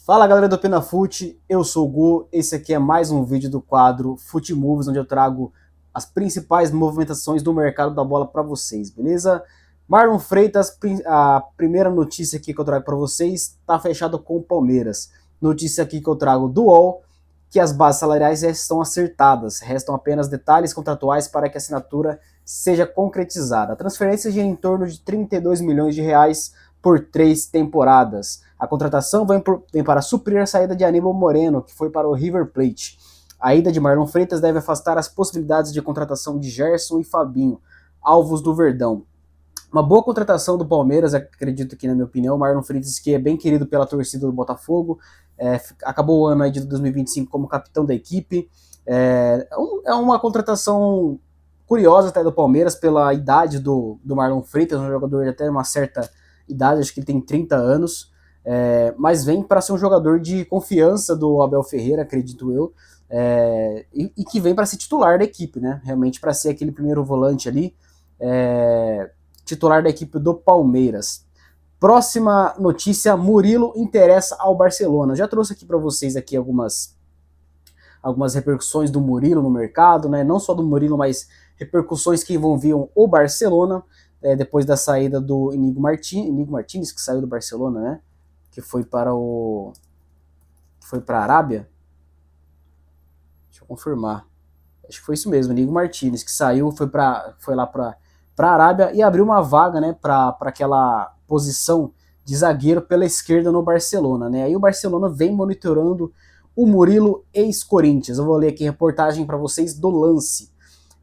Fala galera do Penafute, eu sou o Gu, esse aqui é mais um vídeo do quadro Fute Moves, onde eu trago as principais movimentações do mercado da bola para vocês, beleza? Marlon Freitas, a primeira notícia aqui que eu trago para vocês, está fechado com o Palmeiras. Notícia aqui que eu trago do UOL, que as bases salariais já estão acertadas, restam apenas detalhes contratuais para que a assinatura seja concretizada. A transferência gira em torno de 32 milhões de reais por 3 temporadas. A contratação vem para suprir a saída de Aníbal Moreno, que foi para o River Plate. A ida de Marlon Freitas deve afastar as possibilidades de contratação de Gerson e Fabinho, alvos do Verdão. Uma boa contratação do Palmeiras, acredito que, na minha opinião, Marlon Freitas, que é bem querido pela torcida do Botafogo, acabou o ano aí de 2025 como capitão da equipe. É uma contratação curiosa até do Palmeiras pela idade do Marlon Freitas, um jogador de até uma certa idade, acho que ele tem 30 anos, mas vem para ser um jogador de confiança do Abel Ferreira, acredito eu, e que vem para ser titular da equipe, né? Realmente para ser aquele primeiro volante ali, titular da equipe do Palmeiras. Próxima notícia, Murilo interessa ao Barcelona. Já trouxe aqui para vocês aqui algumas repercussões do Murilo no mercado, né? Não só do Murilo, mas repercussões que envolviam o Barcelona, depois da saída do Inigo Martínez, que saiu do Barcelona, né? Que foi para a Arábia. Deixa eu confirmar. Acho que foi isso mesmo, Inigo Martínez, que saiu, foi lá para a Arábia e abriu uma vaga, né, para aquela posição de zagueiro pela esquerda no Barcelona, né? Aí o Barcelona vem monitorando o Murilo, ex-Corinthians. Eu vou ler aqui a reportagem para vocês do Lance.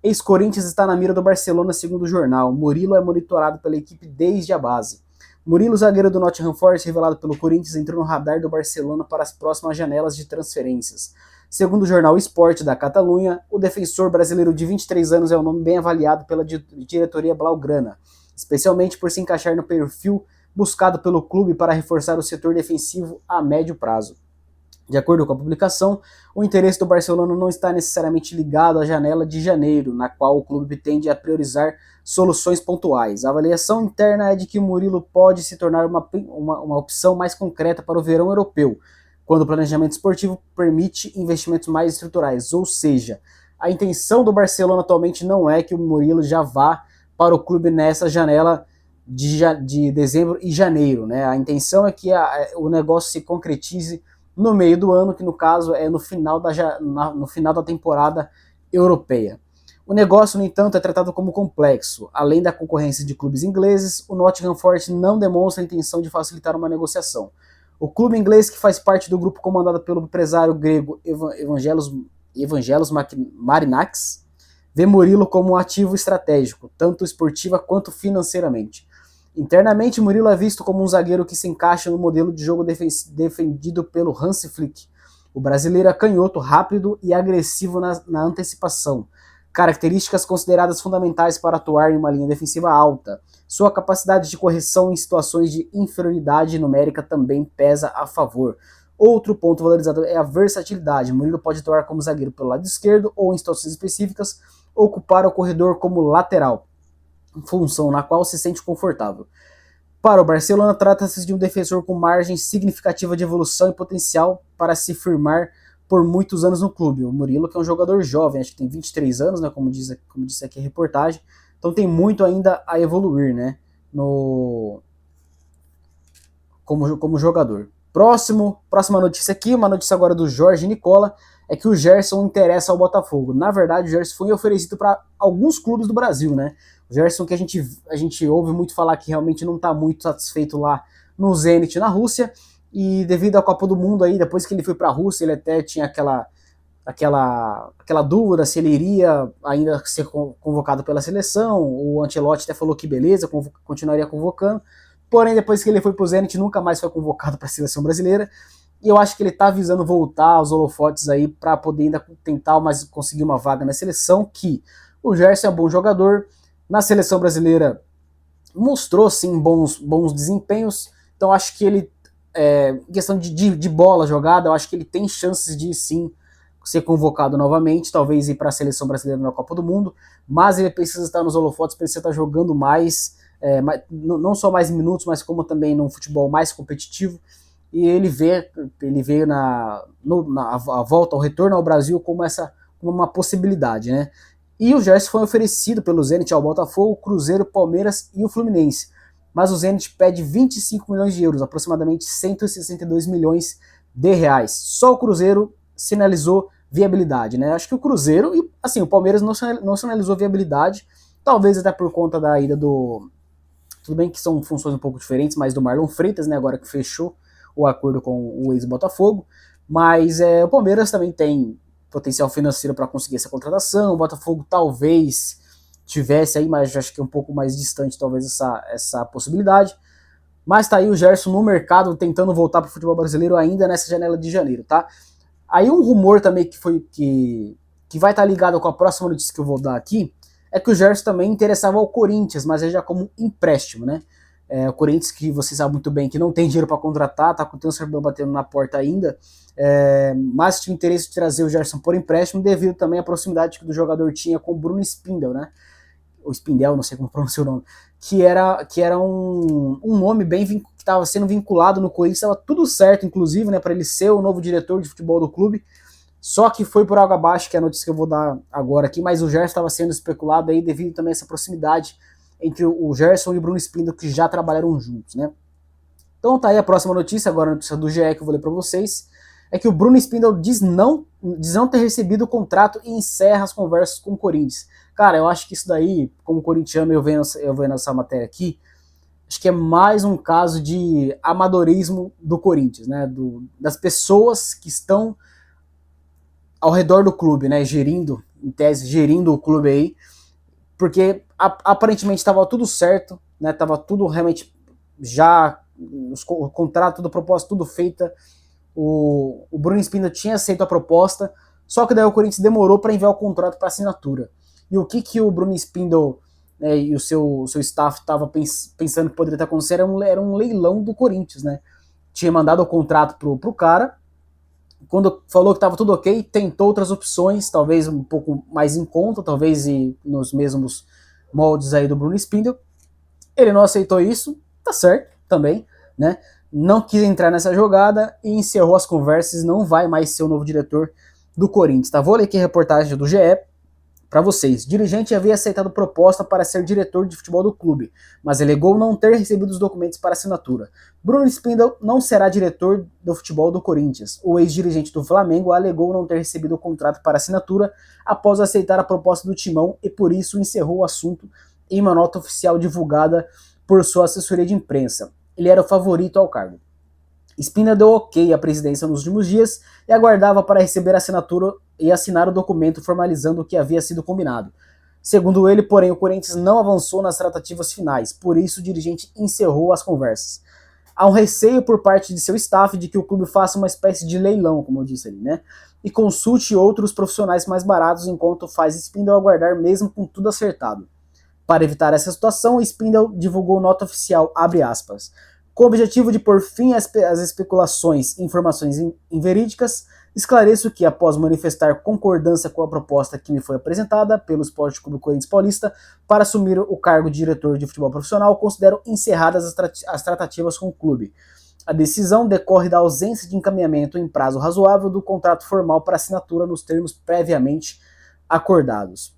Ex-Corinthians está na mira do Barcelona, segundo o jornal. Murilo é monitorado pela equipe desde a base. Murilo, zagueiro do Nottingham Forest, revelado pelo Corinthians, entrou no radar do Barcelona para as próximas janelas de transferências. Segundo o jornal Sport da Catalunha, o defensor brasileiro de 23 anos é um nome bem avaliado pela diretoria blaugrana, especialmente por se encaixar no perfil buscado pelo clube para reforçar o setor defensivo a médio prazo. De acordo com a publicação, o interesse do Barcelona não está necessariamente ligado à janela de janeiro, na qual o clube tende a priorizar soluções pontuais. A avaliação interna é de que Murilo pode se tornar uma opção mais concreta para o verão europeu, quando o planejamento esportivo permite investimentos mais estruturais. Ou seja, a intenção do Barcelona atualmente não é que o Murilo já vá para o clube nessa janela de dezembro e janeiro, né? A intenção é que o negócio se concretize no meio do ano, que no caso é no final da temporada europeia. O negócio, no entanto, é tratado como complexo. Além da concorrência de clubes ingleses, o Nottingham Forest não demonstra a intenção de facilitar uma negociação. O clube inglês, que faz parte do grupo comandado pelo empresário grego Evangelos Marinakis, vê Murilo como um ativo estratégico, tanto esportiva quanto financeiramente. Internamente, Murilo é visto como um zagueiro que se encaixa no modelo de jogo defendido pelo Hansi Flick. O brasileiro é canhoto, rápido e agressivo na antecipação, características consideradas fundamentais para atuar em uma linha defensiva alta. Sua capacidade de correção em situações de inferioridade numérica também pesa a favor. Outro ponto valorizado é a versatilidade. Murilo pode atuar como zagueiro pelo lado esquerdo ou, em situações específicas, ocupar o corredor como lateral, função na qual se sente confortável. Para o Barcelona, trata-se de um defensor com margem significativa de evolução e potencial para se firmar por muitos anos no clube. O Murilo, que é um jogador jovem, acho que tem 23 anos, né, como disse aqui a reportagem, então tem muito ainda a evoluir, né, como jogador. Próxima notícia aqui, uma notícia agora do Jorge Nicola, é que o Gerson interessa ao Botafogo. Na verdade, o Gerson foi oferecido para alguns clubes do Brasil, né? O Gerson, que a gente ouve muito falar que realmente não está muito satisfeito lá no Zenit, na Rússia, e devido à Copa do Mundo aí, depois que ele foi para a Rússia, ele até tinha aquela dúvida se ele iria ainda ser convocado pela seleção. O Ancelotti até falou que beleza, continuaria convocando, porém depois que ele foi para o Zenit, nunca mais foi convocado para a seleção brasileira. E eu acho que ele está visando voltar aos holofotes aí para poder ainda tentar conseguir uma vaga na seleção, que o Gerson é um bom jogador, na seleção brasileira mostrou sim bons desempenhos, então acho que ele, em questão de bola jogada, eu acho que ele tem chances de sim ser convocado novamente, talvez ir para a seleção brasileira na Copa do Mundo, mas ele precisa estar nos holofotes, precisa estar jogando mais, não só mais minutos, mas como também num futebol mais competitivo. e ele vê a volta, o retorno ao Brasil como uma possibilidade, né? E o Gerson foi oferecido pelo Zenit ao Botafogo, Cruzeiro, Palmeiras e o Fluminense. Mas o Zenit pede 25 milhões de euros, aproximadamente 162 milhões de reais. Só o Cruzeiro sinalizou viabilidade, né? Acho que o Cruzeiro e assim, o Palmeiras não sinalizou viabilidade, talvez até por conta da ida do... Tudo bem que são funções um pouco diferentes, mas do Marlon Freitas, né? Agora que fechou o acordo com o ex-Botafogo. Mas o Palmeiras também tem potencial financeiro para conseguir essa contratação. O Botafogo talvez tivesse aí, mas acho que é um pouco mais distante talvez essa possibilidade. Mas tá aí o Gerson no mercado tentando voltar para o futebol brasileiro ainda nessa janela de janeiro, tá? Aí um rumor também que vai estar ligado com a próxima notícia que eu vou dar aqui é que o Gerson também interessava ao Corinthians, mas já como empréstimo, né? O Corinthians, que vocês sabem muito bem que não tem dinheiro para contratar, tá com o transfer batendo na porta ainda, mas tinha interesse de trazer o Gerson por empréstimo devido também à proximidade que o jogador tinha com o Bruno Spindel, né? O Spindel, não sei como pronunciar o nome, que era um nome bem que estava sendo vinculado no Corinthians, estava tudo certo, inclusive, né, para ele ser o novo diretor de futebol do clube, só que foi por água abaixo, que é a notícia que eu vou dar agora aqui, mas o Gerson estava sendo especulado aí devido também a essa proximidade entre o Gerson e o Bruno Spindel, que já trabalharam juntos, né? Então tá aí a próxima notícia, agora a notícia do GE que eu vou ler para vocês, é que o Bruno Spindel diz não ter recebido o contrato e encerra as conversas com o Corinthians. Cara, eu acho que isso daí, como corintiano, eu vendo essa matéria aqui, acho que é mais um caso de amadorismo do Corinthians, né? Das pessoas que estão ao redor do clube, né? Em tese, gerindo o clube aí, porque aparentemente estava tudo certo, né? Tava tudo realmente já, o contrato, tudo proposta, tudo feita. O Bruno Spindel tinha aceito a proposta, só que daí o Corinthians demorou para enviar o contrato para assinatura. E o que o Bruno Spindel, né, e o seu staff estava pensando que poderia estar acontecendo era um leilão do Corinthians, né? Tinha mandado o contrato pro cara, quando falou que estava tudo ok, tentou outras opções, talvez um pouco mais em conta, talvez nos mesmos moldes aí do Bruno Spindel. Ele não aceitou isso, tá certo também, né? Não quis entrar nessa jogada e encerrou as conversas, não vai mais ser o novo diretor do Corinthians, tá? Vou ler aqui a reportagem do GE para vocês. Dirigente havia aceitado proposta para ser diretor de futebol do clube, mas alegou não ter recebido os documentos para assinatura. Bruno Spindel não será diretor do futebol do Corinthians. O ex-dirigente do Flamengo alegou não ter recebido o contrato para assinatura após aceitar a proposta do Timão e por isso encerrou o assunto em uma nota oficial divulgada por sua assessoria de imprensa. Ele era o favorito ao cargo. Spindel deu ok à presidência nos últimos dias e aguardava para receber a assinatura e assinar o documento formalizando o que havia sido combinado. Segundo ele, porém, o Corinthians não avançou nas tratativas finais, por isso o dirigente encerrou as conversas. Há um receio por parte de seu staff de que o clube faça uma espécie de leilão, como eu disse ali, né? E consulte outros profissionais mais baratos enquanto faz Spindel aguardar mesmo com tudo acertado. Para evitar essa situação, Spindel divulgou nota oficial, abre aspas, com o objetivo de pôr fim às especulações e informações inverídicas, esclareço que, após manifestar concordância com a proposta que me foi apresentada pelo Esporte Clube Corinthians Paulista para assumir o cargo de diretor de futebol profissional, considero encerradas as tratativas com o clube. A decisão decorre da ausência de encaminhamento em prazo razoável do contrato formal para assinatura nos termos previamente acordados.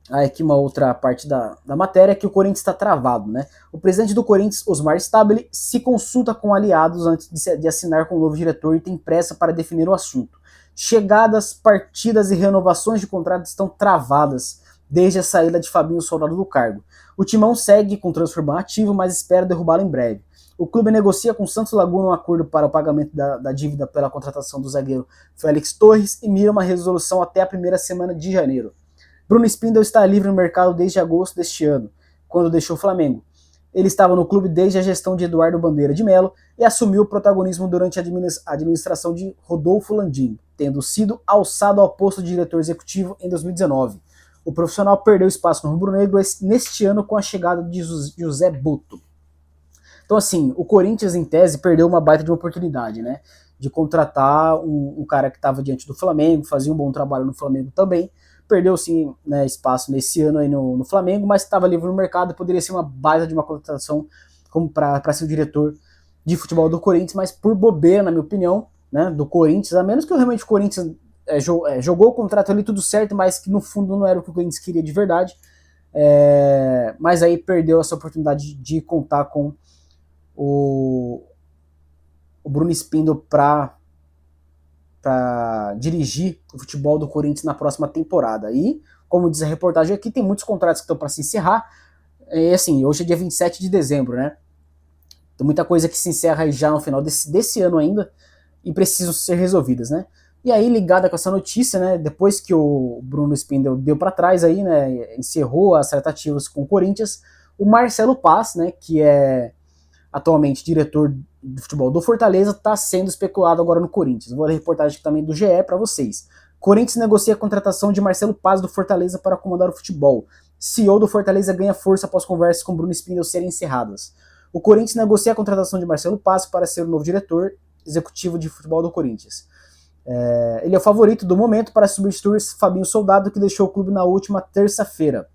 Aí aqui uma outra parte da matéria é que o Corinthians está travado, né? O presidente do Corinthians, Osmar Stabile, se consulta com aliados antes de assinar com o novo diretor e tem pressa para definir o assunto. Chegadas, partidas e renovações de contratos estão travadas desde a saída de Fabinho Soldado do cargo. O Timão segue com transfer ativo, mas espera derrubá-lo em breve. O clube negocia com Santos Laguna um acordo para o pagamento da dívida pela contratação do zagueiro Félix Torres e mira uma resolução até a primeira semana de janeiro. Bruno Spindel está livre no mercado desde agosto deste ano, quando deixou o Flamengo. Ele estava no clube desde a gestão de Eduardo Bandeira de Melo e assumiu o protagonismo durante a administração de Rodolfo Landim, tendo sido alçado ao posto de diretor executivo em 2019. O profissional perdeu espaço no rubro-negro neste ano com a chegada de José Butto. Então assim, o Corinthians em tese perdeu uma baita de uma oportunidade, né? De contratar um cara que estava diante do Flamengo, fazia um bom trabalho no Flamengo também, perdeu sim, né, espaço nesse ano aí no Flamengo, mas estava livre no mercado, poderia ser uma baita de uma contratação como para ser o diretor de futebol do Corinthians, mas por bobeira, na minha opinião, né, do Corinthians, a menos que realmente o Corinthians jogou o contrato ali tudo certo, mas que no fundo não era o que o Corinthians queria de verdade, mas aí perdeu essa oportunidade de contar com o Bruno Spindle para dirigir o futebol do Corinthians na próxima temporada. E, como diz a reportagem aqui, tem muitos contratos que estão para se encerrar. E assim, hoje é dia 27 de dezembro, né? Tem muita coisa que se encerra já no final desse ano ainda e precisam ser resolvidas, né? E aí, ligada com essa notícia, né, depois que o Bruno Spindle deu para trás aí, né, encerrou as tratativas com o Corinthians, o Marcelo Paz, né, que é atualmente diretor de futebol do Fortaleza, está sendo especulado agora no Corinthians. Vou ler a reportagem aqui também do GE para vocês. Corinthians negocia a contratação de Marcelo Paz do Fortaleza para comandar o futebol. CEO do Fortaleza ganha força após conversas com Bruno Spindle serem encerradas. O Corinthians negocia a contratação de Marcelo Paz para ser o novo diretor executivo de futebol do Corinthians. Ele é o favorito do momento para substituir Fabinho Soldado, que deixou o clube na última terça-feira.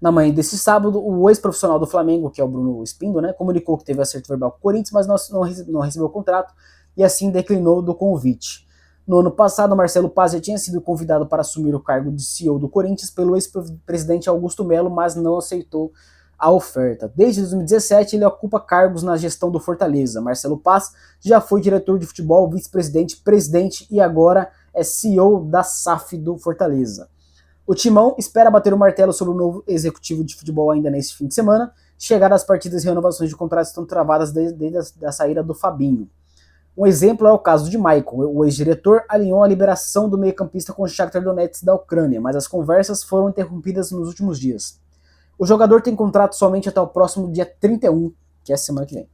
Na manhã desse sábado, o ex-profissional do Flamengo, que é o Bruno Spindle, né, comunicou que teve acerto verbal com o Corinthians, mas não recebeu o contrato e assim declinou do convite. No ano passado, Marcelo Paz já tinha sido convidado para assumir o cargo de CEO do Corinthians pelo ex-presidente Augusto Melo, mas não aceitou a oferta. Desde 2017, ele ocupa cargos na gestão do Fortaleza. Marcelo Paz já foi diretor de futebol, vice-presidente, presidente e agora é CEO da SAF do Fortaleza. O Timão espera bater o martelo sobre o novo executivo de futebol ainda nesse fim de semana. Chegadas as partidas e renovações de contratos estão travadas desde a saída do Fabinho. Um exemplo é o caso de Maicon. O ex-diretor alinhou a liberação do meio-campista com o Shakhtar Donetsk da Ucrânia, mas as conversas foram interrompidas nos últimos dias. O jogador tem contrato somente até o próximo dia 31, que é a semana que vem.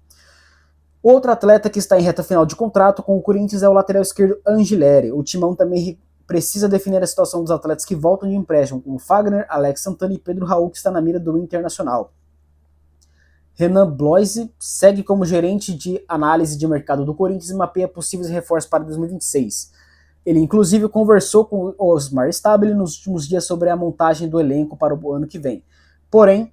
Outro atleta que está em reta final de contrato com o Corinthians é o lateral esquerdo Angileri. O Timão também precisa definir a situação dos atletas que voltam de empréstimo, como Fagner, Alex Santana e Pedro Raul, que está na mira do Internacional. Renan Bloise segue como gerente de análise de mercado do Corinthians e mapeia possíveis reforços para 2026. Ele, inclusive, conversou com o Osmar Stabile nos últimos dias sobre a montagem do elenco para o ano que vem. Porém,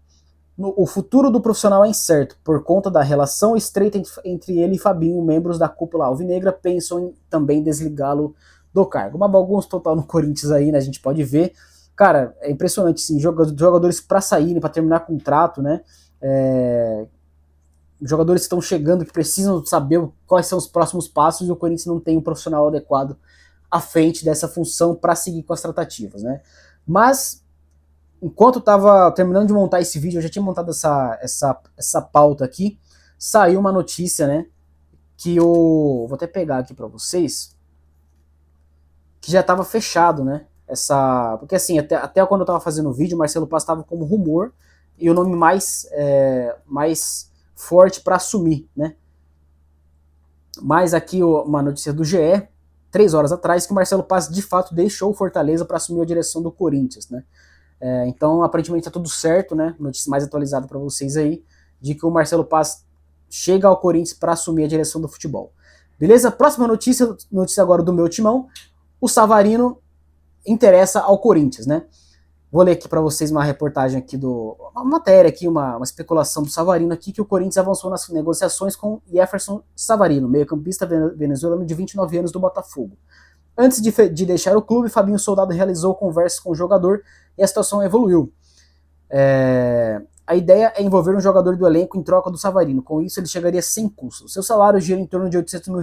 o futuro do profissional é incerto. Por conta da relação estreita entre ele e Fabinho, membros da cúpula alvinegra pensam em também desligá-lo do cargo. Uma bagunça total no Corinthians aí, né? A gente pode ver. Cara, é impressionante, sim, jogadores para saírem, para terminar contrato, né? Jogadores que estão chegando, que precisam saber quais são os próximos passos, e o Corinthians não tem um profissional adequado à frente dessa função para seguir com as tratativas, né? Mas, enquanto eu estava terminando de montar esse vídeo, eu já tinha montado essa pauta aqui, saiu uma notícia, né? Que vou até pegar aqui para vocês, que já estava fechado, né? Porque assim, até quando eu estava fazendo o vídeo, o Marcelo Paz estava como rumor e o nome mais forte para assumir, né? Mas aqui uma notícia do GE, 3 horas atrás, que o Marcelo Paz de fato deixou o Fortaleza para assumir a direção do Corinthians, né? Então aparentemente tá tudo certo, né? Notícia mais atualizada para vocês aí, de que o Marcelo Paz chega ao Corinthians para assumir a direção do futebol. Beleza? Próxima notícia agora do meu timão. O Savarino interessa ao Corinthians, né? Vou ler aqui para vocês uma reportagem aqui uma matéria aqui, uma especulação do Savarino aqui, que o Corinthians avançou nas negociações com Jefferson Savarino, meio-campista venezuelano de 29 anos do Botafogo. Antes de deixar o clube, Fabinho Soldado realizou conversas com o jogador e a situação evoluiu. A ideia é envolver um jogador do elenco em troca do Savarino. Com isso, ele chegaria sem custo. Seu salário gira em torno de R$800 mil.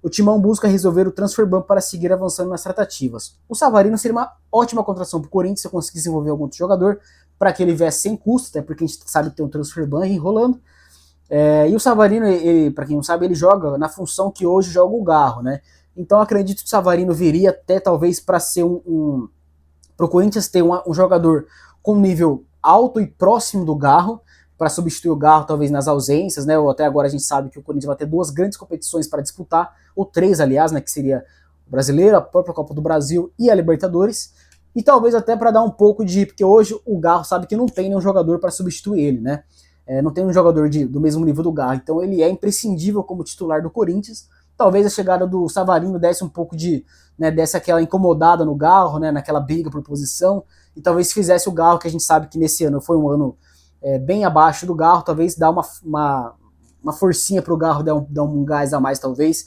O Timão busca resolver o transfer ban para seguir avançando nas tratativas. O Savarino seria uma ótima contratação para o Corinthians se eu conseguisse desenvolver algum outro jogador para que ele viesse sem custo, até porque a gente sabe que tem um transfer ban enrolando. E o Savarino, para quem não sabe, ele joga na função que hoje joga o Garro, né? Então acredito que o Savarino viria até talvez para ser para o Corinthians ter um jogador com nível alto e próximo do Garro, para substituir o Garro talvez nas ausências, né? Ou até agora a gente sabe que o Corinthians vai ter 2 grandes competições para disputar, ou 3 aliás, né? Que seria o Brasileiro, a própria Copa do Brasil e a Libertadores, e talvez até para dar um pouco porque hoje o Garro sabe que não tem nenhum jogador para substituir ele, né? Não tem um jogador do mesmo nível do Garro, então ele é imprescindível como titular do Corinthians. Talvez a chegada do Savarino desse um pouco desse aquela incomodada no Garro, né? Naquela briga por posição, e talvez fizesse o Garro, que a gente sabe que nesse ano foi um ano bem abaixo do Garro, talvez dar uma forcinha pro Garro dar um gás a mais, talvez,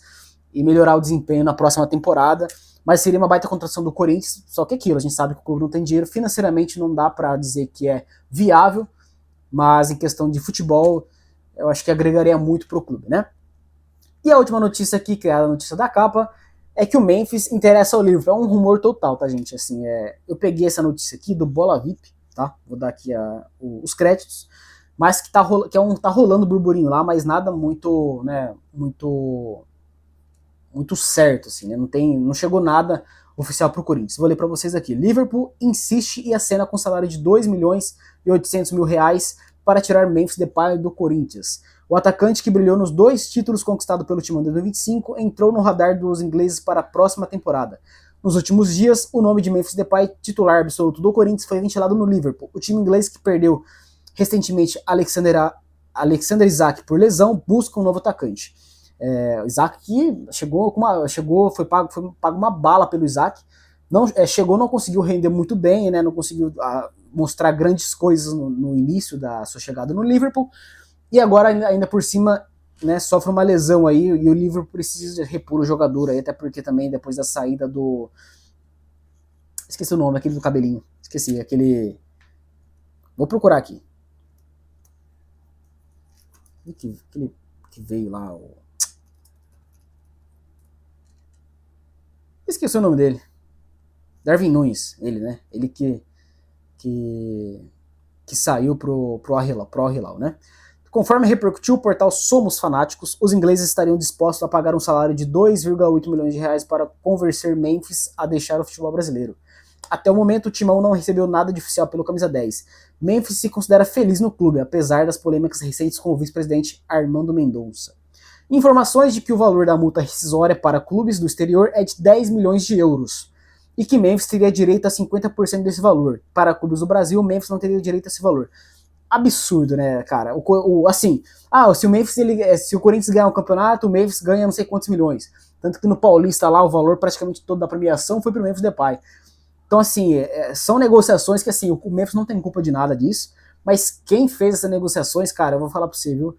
e melhorar o desempenho na próxima temporada. Mas seria uma baita contratação do Corinthians, só que aquilo, a gente sabe que o clube não tem dinheiro, financeiramente não dá para dizer que é viável, mas em questão de futebol, eu acho que agregaria muito pro clube, né? E a última notícia aqui, que é a notícia da capa, é que o Memphis interessa ao Liverpool. É um rumor total, tá, gente? Assim, eu peguei essa notícia aqui do Bola VIP, tá? Vou dar aqui os créditos, mas que tá rolando burburinho lá, mas nada muito, né, muito certo, assim, né? Não chegou nada oficial pro Corinthians. Vou ler para vocês aqui. Liverpool insiste e acena com salário de 2 milhões e 800 mil reais para tirar Memphis Depay do Corinthians. O atacante, que brilhou nos 2 títulos conquistados pelo Timão em 2025, entrou no radar dos ingleses para a próxima temporada. Nos últimos dias, o nome de Memphis Depay, titular absoluto do Corinthians, foi ventilado no Liverpool. O time inglês, que perdeu recentemente Alexander Isak por lesão, busca um novo atacante. O Isaac que foi pago uma bala pelo Isaac, não conseguiu render muito bem, né, não conseguiu mostrar grandes coisas no início da sua chegada no Liverpool, e agora ainda por cima, né, sofre uma lesão aí, e o Liverpool precisa repor o jogador aí, até porque também depois da saída do... Esqueci o nome, aquele do cabelinho, vou procurar aqui. Aquele que veio lá, esqueci o nome dele. Darwin Nunes, ele, né? Ele que saiu pro Al-Hilal, né? Conforme repercutiu o portal Somos Fanáticos, os ingleses estariam dispostos a pagar um salário de 2,8 milhões de reais para convencer Memphis a deixar o futebol brasileiro. Até o momento, o Timão não recebeu nada de oficial pelo camisa 10. Memphis se considera feliz no clube, apesar das polêmicas recentes com o vice-presidente Armando Mendonça. Informações de que o valor da multa rescisória para clubes do exterior é de 10 milhões de euros e que Memphis teria direito a 50% desse valor. Para clubes do Brasil, Memphis não teria direito a esse valor. Absurdo, né, cara? Se o Corinthians ganhar um campeonato, o Memphis ganha não sei quantos milhões. Tanto que no Paulista lá, o valor praticamente todo da premiação foi pro Memphis Depay. Então, assim, são negociações que, assim, o Memphis não tem culpa de nada disso, mas quem fez essas negociações, cara, eu vou falar pra você, viu?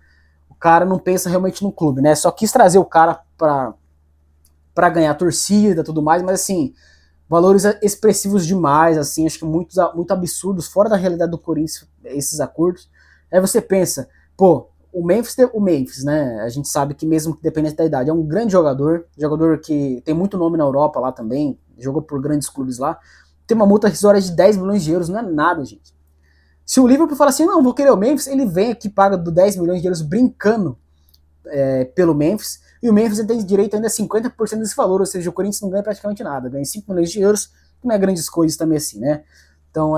O cara não pensa realmente no clube, né? Só quis trazer o cara pra ganhar torcida e tudo mais, mas assim, valores expressivos demais, assim, acho que muito absurdos, fora da realidade do Corinthians, esses acordos. Aí você pensa, pô, o Memphis, né? A gente sabe que mesmo que dependente da idade, é um grande jogador que tem muito nome na Europa lá também, jogou por grandes clubes lá, tem uma multa rescisória de 10 milhões de euros, não é nada, gente. Se o Liverpool fala assim, não, vou querer o Memphis, ele vem aqui, paga 10 milhões de euros brincando pelo Memphis, e o Memphis tem direito ainda a 50% desse valor, ou seja, o Corinthians não ganha praticamente nada, ganha 5 milhões de euros, que não é grandes coisas também assim, né? Então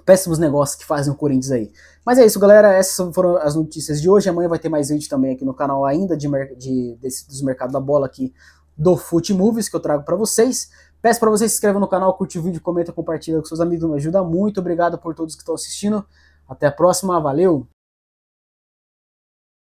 péssimos negócios que fazem o Corinthians aí. Mas é isso, galera, essas foram as notícias de hoje. Amanhã vai ter mais vídeo também aqui no canal ainda dos mercados da bola aqui do Fute Movies que eu trago para vocês. Peço para vocês se inscrevam no canal, curte o vídeo, comenta, compartilha com seus amigos, me ajuda muito. Obrigado por todos que estão assistindo. Até a próxima, valeu!